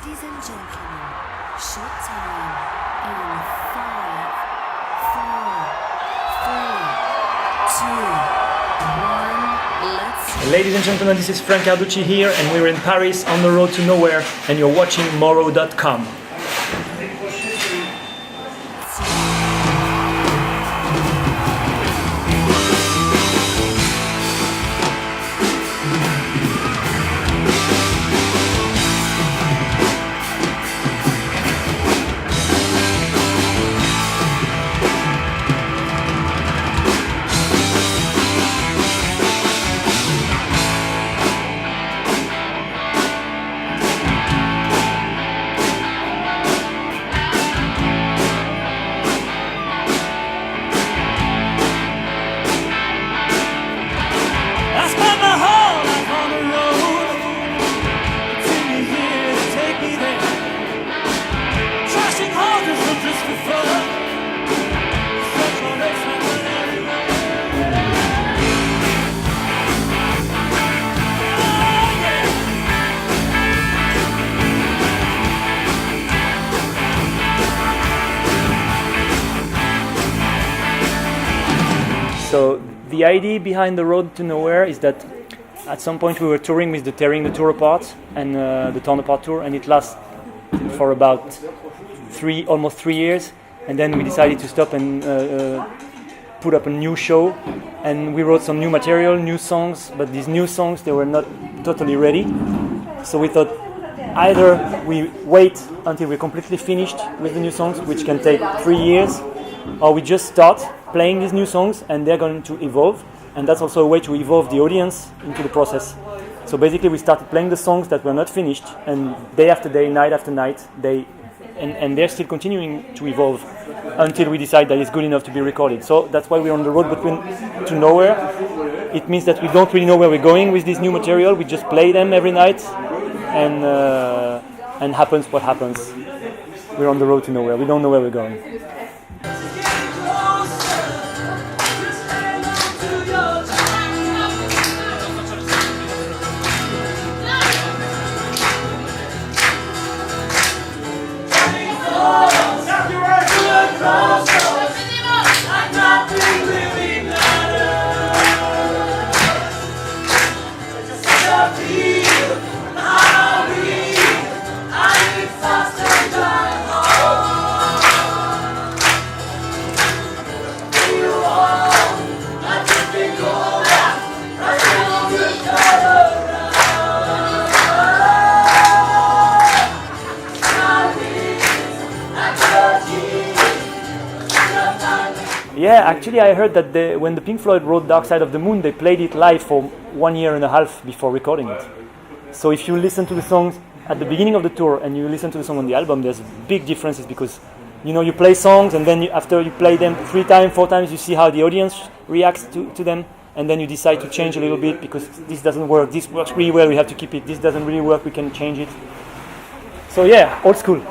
Ladies and gentlemen, short time in 5, 4, 3, 2, 1, let's... Ladies and gentlemen, this is Franck Carducci here, and we're in Paris on the road to nowhere, and you're watching Morow.com. So the idea behind the Road to Nowhere is that at some point we were touring with the Tearing the Tour Apart and the Torn Apart tour, and it lasted for about almost 3 years, and then we decided to stop and put up a new show, and we wrote some new material, new songs, but these new songs, they were not totally ready. So we thought either we wait until we're completely finished with the new songs, which can take 3 years, or we just start playing these new songs and they're going to evolve, and that's also a way to evolve the audience into the process. So basically we started playing the songs that were not finished, and day after day, night after night, and they're still continuing to evolve until we decide that it's good enough to be recorded. So that's why we're on the road to nowhere. It means that we don't really know where we're going with this new material. We just play them every night, and happens what happens. We're on the road to nowhere. We don't know where we're going. Yeah, actually I heard that when the Pink Floyd wrote Dark Side of the Moon, they played it live for 1 year and a half before recording it. So if you listen to the songs at the beginning of the tour and you listen to the song on the album, there's big differences because, you know, you play songs and then after you play them 3 times, 4 times, you see how the audience reacts to them, and then you decide to change a little bit because this doesn't work, this works really well, we have to keep it, this doesn't really work, we can change it. So yeah, old school.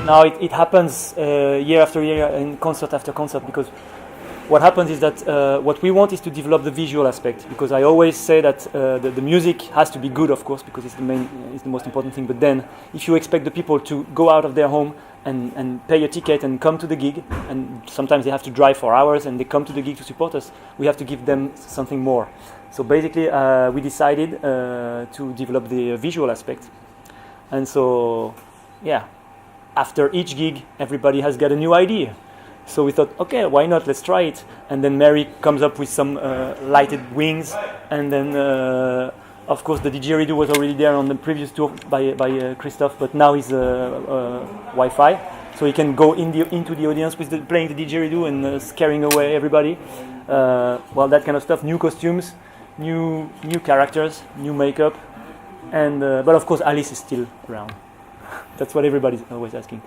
Now it happens year after year and concert after concert, because what happens is that what we want is to develop the visual aspect, because I always say that the music has to be good, of course, because it's the most important thing, but then if you expect the people to go out of their home and pay a ticket and come to the gig, and sometimes they have to drive for hours and they come to the gig to support us, we have to give them something more. So basically we decided to develop the visual aspect, and so yeah, after each gig, everybody has got a new idea. So we thought, okay, why not? Let's try it. And then Mary comes up with some lighted wings, and then Of course, the didgeridoo was already there on the previous tour by Christophe, but now is Wi-Fi. so he can go into the audience with playing the didgeridoo and scaring away everybody. Well, that kind of stuff. New costumes, new characters, new makeup, and but of course Alice is still around. That's what everybody's always asking.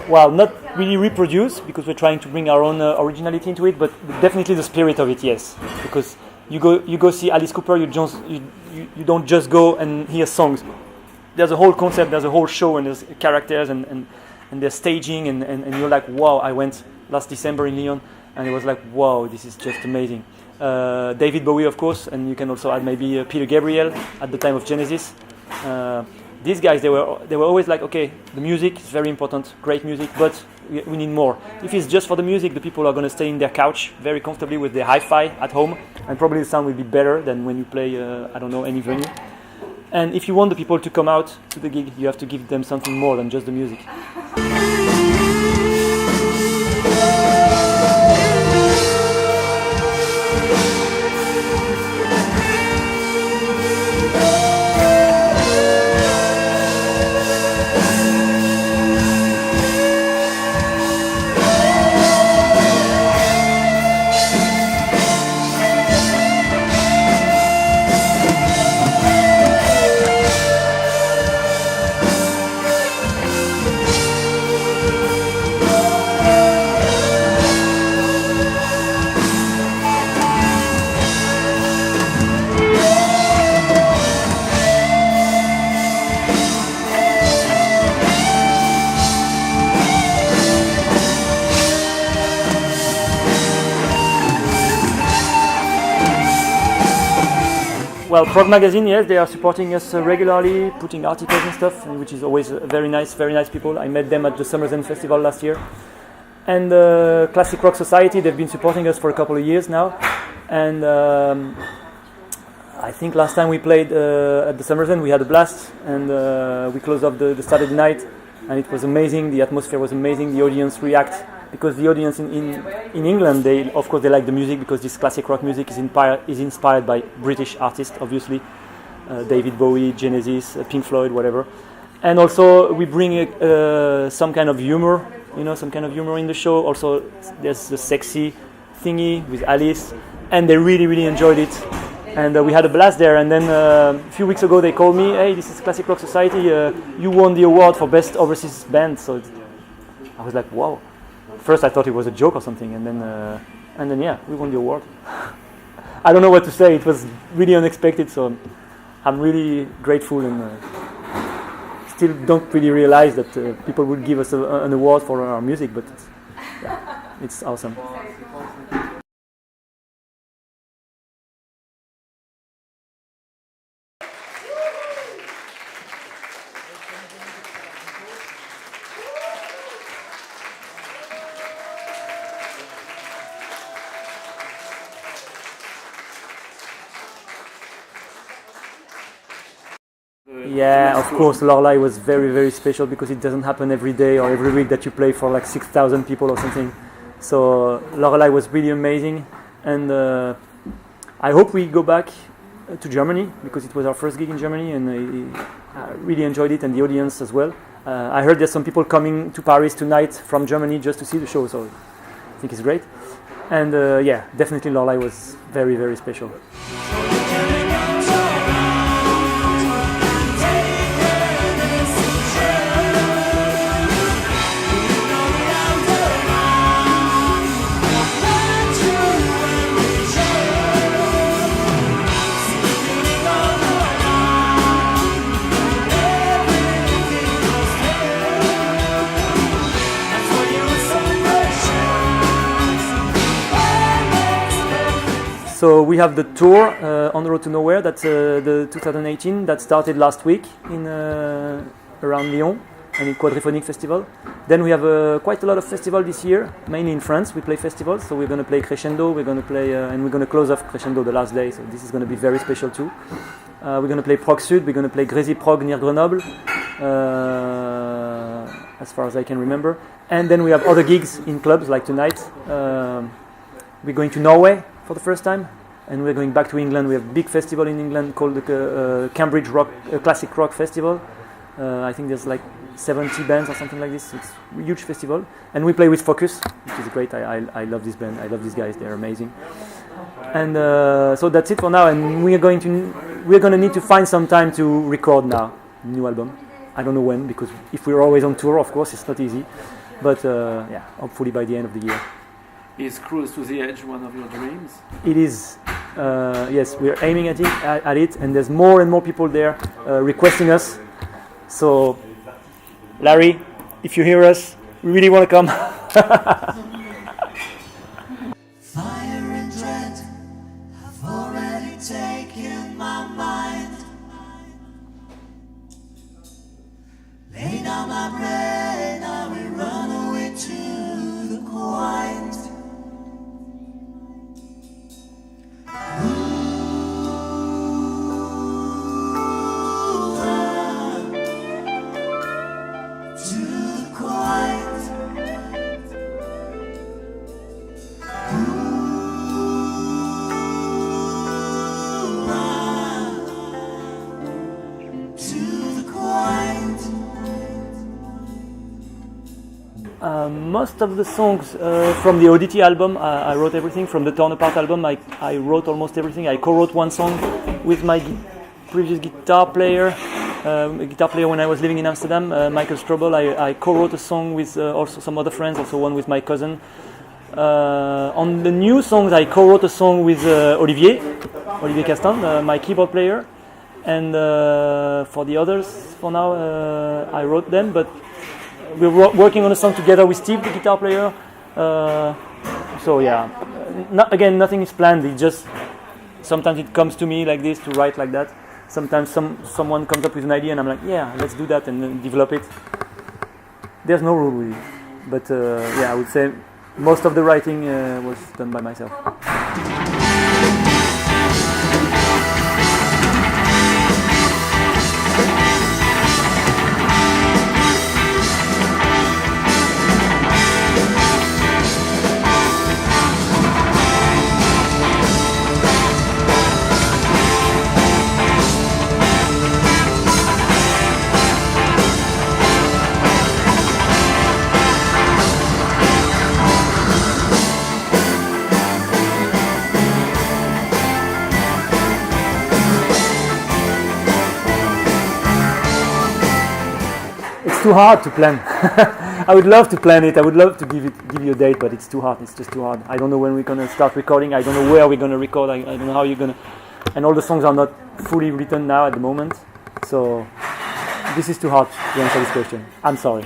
Well, not really reproduce because we're trying to bring our own originality into it, but definitely the spirit of it, yes. Because you go see Alice Cooper, you don't just go and hear songs. There's a whole concept, there's a whole show, and there's characters and there's staging, and you're like, wow! I went last December in Lyon, and it was like, wow, this is just amazing. David Bowie, of course, and you can also add maybe Peter Gabriel at the time of Genesis. These guys, they were always like, okay, the music is very important, great music, but we need more. If it's just for the music, the people are going to stay in their couch very comfortably with their hi-fi at home, and probably the sound will be better than when you play, I don't know, any venue. And if you want the people to come out to the gig, you have to give them something more than just the music. Well, Prog magazine, yes, they are supporting us regularly, putting articles and stuff, which is always very nice people. I met them at the Summer Zen Festival last year. And Classic Rock Society, they've been supporting us for a couple of years now. And I think last time we played at the Summer Zen, we had a blast, and we closed off the Saturday night, and it was amazing. The atmosphere was amazing. The audience react, because the audience in England, they like the music, because this classic rock music is inspired by British artists, obviously, David Bowie, Genesis, Pink Floyd, whatever. And also we bring some kind of humor, some kind of humor in the show. Also, there's the sexy thingy with Alice, and they really enjoyed it. And we had a blast there. And then a few weeks ago, they called me, hey, this is Classic Rock Society. You won the award for Best Overseas Band. So I was like, wow. First, I thought it was a joke or something, and then yeah, we won the award. I don't know what to say. It was really unexpected, so I'm really grateful, and still don't really realize that people would give us an award for our music, but it's awesome. Yeah, of course, Loreley was very special, because it doesn't happen every day or every week that you play for like 6,000 people or something. So Loreley was really amazing, and I hope we go back to Germany, because it was our first gig in Germany, and I really enjoyed it, and the audience as well. I heard there's some people coming to Paris tonight from Germany just to see the show, so I think it's great. And yeah, definitely Loreley was very special. So we have the tour On the Road to Nowhere, that's the 2018, that started last week in around Lyon. and in Quadriphonic Festival. Then we have quite a lot of festivals this year, mainly in France. We play festivals, so we're going to play Crescendo, we're going to play, and we're going to close off Crescendo the last day, so this is going to be very special too. We're going to play Prog Sud, we're going to play Grésy Prog near Grenoble, as far as I can remember. And then we have other gigs in clubs, like tonight. We're going to Norway for the first time, and we're going back to England. We have a big festival in England called the Cambridge Classic Rock Festival. I think there's like 70 bands or something like this. It's a huge festival. And we play with Focus, which is great. I love this band. I love these guys. They're amazing. And so that's it for now. And we're going to need to find some time to record now a new album. I don't know when, because if we're always on tour, of course, it's not easy. But yeah, hopefully by the end of the year. Is Cruise to the Edge one of your dreams? It is. Yes, we're aiming at it, and there's more and more people there requesting us. So, Larry, if you hear us, we really want to come. Fire and dread have already taken my mind. Lay down my brain, I will run away to the quiet. Most of the songs from the Oddity album, I wrote everything. From the Torn Apart album, I wrote almost everything. I co-wrote one song with my previous guitar player when I was living in Amsterdam, Michael Strobel. I co-wrote a song with also some other friends, also one with my cousin. On the new songs, I co-wrote a song with Olivier Castan, my keyboard player. And for the others, for now, I wrote them, but we're working on a song together with Steve, the guitar player. So yeah, nothing is planned. It just sometimes it comes to me like this to write like that. Sometimes someone comes up with an idea and I'm like, yeah, let's do that and then develop it. There's no rule really, but yeah, I would say most of the writing was done by myself. Too hard to plan. I would love to plan it. I would love to give you a date, but it's too hard. It's just too hard. I don't know when we're gonna start recording. I don't know where we're gonna record. I don't know how you're gonna. And all the songs are not fully written now at the moment. So this is too hard to answer this question. I'm sorry.